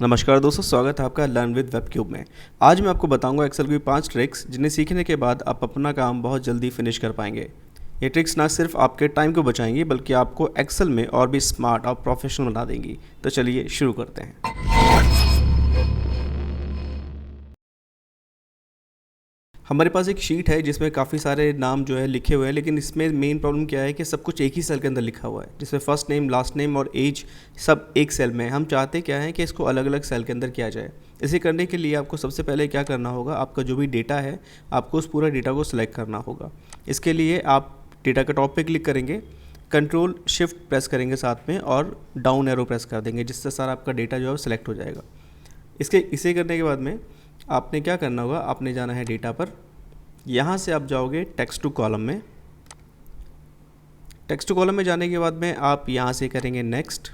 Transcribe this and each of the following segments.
नमस्कार दोस्तों, स्वागत है आपका लर्न विद वेब क्यूब में। आज मैं आपको बताऊंगा एक्सेल की 5 ट्रिक्स जिन्हें सीखने के बाद आप अपना काम बहुत जल्दी फिनिश कर पाएंगे। ये ट्रिक्स ना सिर्फ आपके टाइम को बचाएंगी बल्कि आपको एक्सेल में और भी स्मार्ट और प्रोफेशनल बना देंगी। तो चलिए शुरू करते हैं। हमारे पास एक शीट है जिसमें काफ़ी सारे नाम जो है लिखे हुए हैं, लेकिन इसमें मेन प्रॉब्लम क्या है कि सब कुछ एक ही सेल के अंदर लिखा हुआ है, जिसमें फर्स्ट नेम, लास्ट नेम और एज सब एक सेल में है। हम चाहते क्या है कि इसको अलग अलग सेल के अंदर किया जाए। इसे करने के लिए आपको सबसे पहले क्या करना होगा, आपका जो भी डेटा है आपको उस पूरा डेटा को सिलेक्ट करना होगा। इसके लिए आप डेटा के टॉप पे क्लिक करेंगे, कंट्रोल शिफ्ट प्रेस करेंगे साथ में और डाउन एरो प्रेस कर देंगे, जिससे सारा आपका डेटा जो है वो सिलेक्ट हो जाएगा। इसे करने के बाद में आपने क्या करना होगा, आपने जाना है डेटा पर। यहाँ से आप जाओगे टेक्स्ट टू कॉलम में। टेक्स्ट टू कॉलम में जाने के बाद में आप यहाँ से करेंगे नेक्स्ट।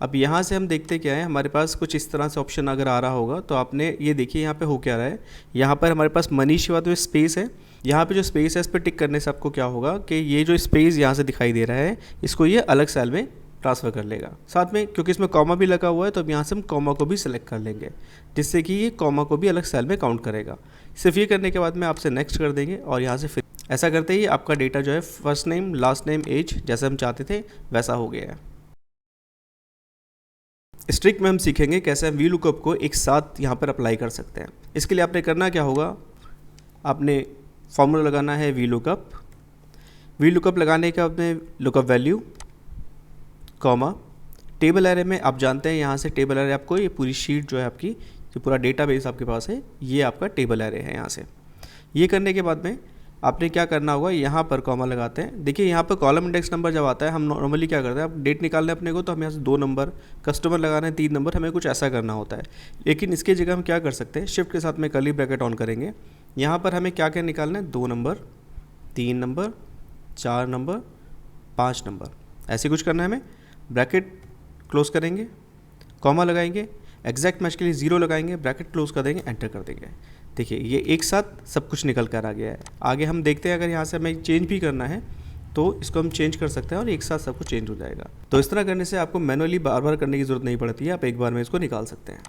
अब यहाँ से हम देखते क्या है, हमारे पास कुछ इस तरह से ऑप्शन अगर आ रहा होगा तो आपने ये देखिए यहाँ पे हो क्या रहा है। यहाँ पर हमारे पास मनीष के बाद में स्पेस है। यहाँ पे जो स्पेस है इस पर टिक करने से आपको क्या होगा कि ये जो स्पेस यहाँ से दिखाई दे रहा है इसको ये अलग सेल में ट्रांसफ़र कर लेगा। साथ में क्योंकि इसमें कॉमा भी लगा हुआ है तो अब यहाँ से हम कॉमा को भी सिलेक्ट कर लेंगे, जिससे कि ये कॉमा को भी अलग सेल में काउंट करेगा। सिर्फ ये करने के बाद में आपसे नेक्स्ट कर देंगे और यहाँ से फिर ऐसा करते ही आपका डेटा जो है first name, last name, age जैसे हम चाहते थे वैसा हो गया है। इस ट्रिक में हम सीखेंगे कैसे हम वी लुकअप को एक साथ यहाँ पर अप्लाई कर सकते हैं। इसके लिए आपने करना क्या होगा, आपने फॉर्मूला लगाना है वी लुकअप। वी लुकअप लगाने के आपने lookup value comma table array में आप जानते हैं यहाँ से टेबल एरे आपको ये पूरी शीट जो है आपकी जो पूरा डेटाबेस आपके पास है ये आपका टेबल एरे है। यहाँ से ये करने के बाद में आपने क्या करना होगा, यहाँ पर कॉमा लगाते हैं। देखिए यहाँ पर कॉलम इंडेक्स नंबर जब आता है हम नॉर्मली क्या करते हैं, अब डेट निकालना है अपने को तो हम यहाँ से 2 नंबर, कस्टमर लगाना है 3 नंबर, हमें कुछ ऐसा करना होता है। लेकिन इसकी जगह हम क्या कर सकते हैं, शिफ्ट के साथ में कर्ली ब्रैकेट ऑन करेंगे। यहाँ पर हमें क्या क्या निकालना है, 2 नंबर, 3 नंबर, 4 नंबर, 5 नंबर, ऐसे कुछ करना है हमें। ब्रैकेट क्लोज करेंगे, कॉमा लगाएंगे, एग्जैक्ट मैच के लिए 0 लगाएंगे, ब्रैकेट क्लोज कर देंगे, एंटर कर देंगे। देखिए ये एक साथ सब कुछ निकल कर आ गया है। आगे हम देखते हैं अगर यहाँ से हमें चेंज भी करना है तो इसको हम चेंज कर सकते हैं और एक साथ सब कुछ चेंज हो जाएगा। तो इस तरह करने से आपको मैनुअली बार बार करने की ज़रूरत नहीं पड़ती है, आप एक बार में इसको निकाल सकते हैं।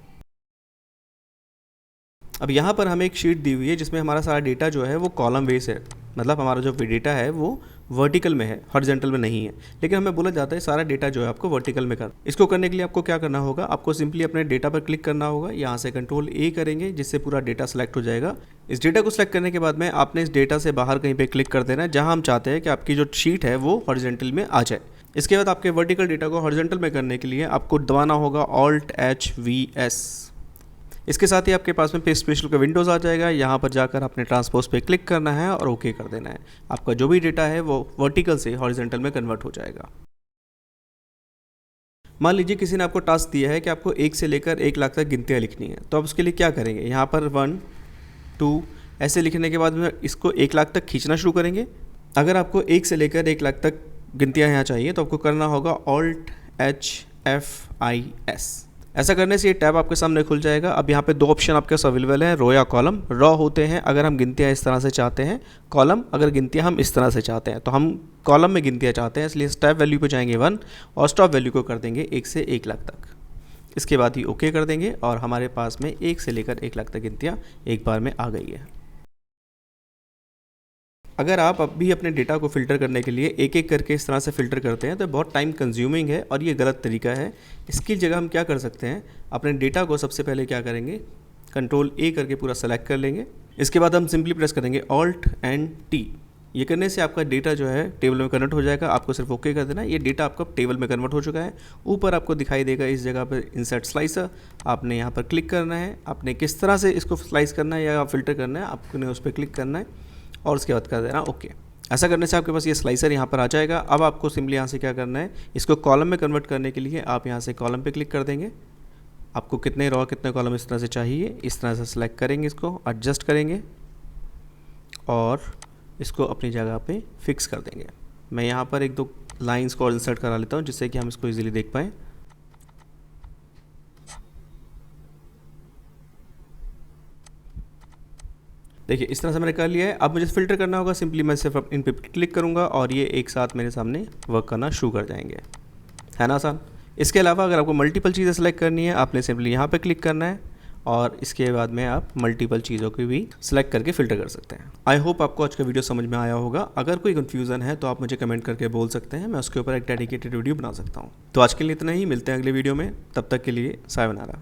अब यहाँ पर हमें एक शीट दी हुई है जिसमें हमारा सारा डेटा जो है वो कॉलम वेस है, मतलब हमारा जो डेटा है वो वर्टिकल में है, हॉरिजॉन्टल में नहीं है। लेकिन हमें बोला जाता है सारा डेटा जो है आपको वर्टिकल में कर। इसको करने के लिए आपको क्या करना होगा, आपको सिंपली अपने डेटा पर क्लिक करना होगा, यहाँ से कंट्रोल ए करेंगे जिससे पूरा डेटा सेलेक्ट हो जाएगा। इस डेटा को सिलेक्ट करने के बाद में आपने इस डेटा से बाहर कहीं पर क्लिक कर देना है जहाँ हम चाहते हैं कि आपकी जो शीट है वो हॉरिजॉन्टल में आ जाए। इसके बाद आपके वर्टिकल डेटा को हॉरिजॉन्टल में करने के लिए आपको दबाना होगा Alt+H+V+S। इसके साथ ही आपके पास में पेज स्पेशल का विंडोज़ आ जाएगा। यहाँ पर जाकर आपने ट्रांसपोज पे क्लिक करना है और ओके कर देना है। आपका जो भी डेटा है वो वर्टिकल से हॉरिजॉन्टल में कन्वर्ट हो जाएगा। मान लीजिए किसी ने आपको टास्क दिया है कि आपको 1 से लेकर 1 लाख तक गिनतियाँ लिखनी है, तो आप उसके लिए क्या करेंगे, यहाँ पर 1, 2 ऐसे लिखने के बाद में इसको 1 लाख तक खींचना शुरू करेंगे। अगर आपको 1 से लेकर 1 लाख तक गिनतियाँ यहाँ चाहिए तो आपको करना होगा Alt+F+I+S। ऐसा करने से ये टैब आपके सामने खुल जाएगा। अब यहाँ पे 2 ऑप्शन आपके पास अवेलेबल है, रो या कॉलम। रॉ होते हैं अगर हम गिनतियाँ इस तरह से चाहते हैं, कॉलम अगर गिनतियाँ हम इस तरह से चाहते हैं। तो हम कॉलम में गिनतियाँ चाहते हैं, इसलिए स्टेप वैल्यू पे जाएंगे 1 और स्टॉप वैल्यू को कर देंगे 1 से 1 लाख तक। इसके बाद ही ओके कर देंगे और हमारे पास में 1 से लेकर 1 लाख तक गिनतियाँ एक बार में आ गई है। अगर आप अब भी अपने डेटा को फ़िल्टर करने के लिए एक एक करके इस तरह से फ़िल्टर करते हैं तो बहुत टाइम कंज्यूमिंग है और ये गलत तरीका है। इसकी जगह हम क्या कर सकते हैं, अपने डेटा को सबसे पहले क्या करेंगे, कंट्रोल ए करके पूरा सेलेक्ट कर लेंगे। इसके बाद हम सिंपली प्रेस करेंगे Alt+T। ये करने से आपका डेटा जो है टेबल में कन्वर्ट हो जाएगा। आपको सिर्फ ओके कर देना, ये डेटा आपका टेबल में कन्वर्ट हो चुका है। ऊपर आपको दिखाई देगा इस जगह पर इंसर्ट स्लाइसर, आपने यहाँ पर क्लिक करना है। आपने किस तरह से इसको स्लाइस करना है या फ़िल्टर करना है आपने उस पर क्लिक करना है और उसके बाद कर देना ओके। ऐसा करने से आपके पास ये स्लाइसर यहाँ पर आ जाएगा। अब आपको सिंपली यहाँ से क्या करना है, इसको कॉलम में कन्वर्ट करने के लिए आप यहाँ से कॉलम पे क्लिक कर देंगे। आपको कितने रो कितने कॉलम इस तरह से चाहिए, इस तरह से सिलेक्ट करेंगे, इसको एडजस्ट करेंगे और इसको अपनी जगह पे फिक्स कर देंगे। मैं यहाँ पर 1-2 लाइन्स को इंसर्ट करा लेता हूँ जिससे कि हम इसको ईजिली देख पाएँ। देखिए इस तरह से मैंने कर लिया है। अब मुझे फ़िल्टर करना होगा, सिंपली मैं सिर्फ इन पे क्लिक करूँगा और ये एक साथ मेरे सामने वर्क करना शुरू कर जाएंगे। है ना आसान। इसके अलावा अगर आपको मल्टीपल चीज़ें सेलेक्ट करनी है, आपने सिंपली यहाँ पे क्लिक करना है और इसके बाद में आप मल्टीपल चीज़ों को भी सिलेक्ट करके फ़िल्टर कर सकते हैं। आई होप आपको आज का वीडियो समझ में आया होगा। अगर कोई कन्फ्यूज़न है तो आप मुझे कमेंट करके बोल सकते हैं, मैं उसके ऊपर एक डेडिकेटेड वीडियो बना सकता हूँ। तो आज के लिए इतना ही, मिलते हैं अगले वीडियो में, तब तक के लिए सायोनारा।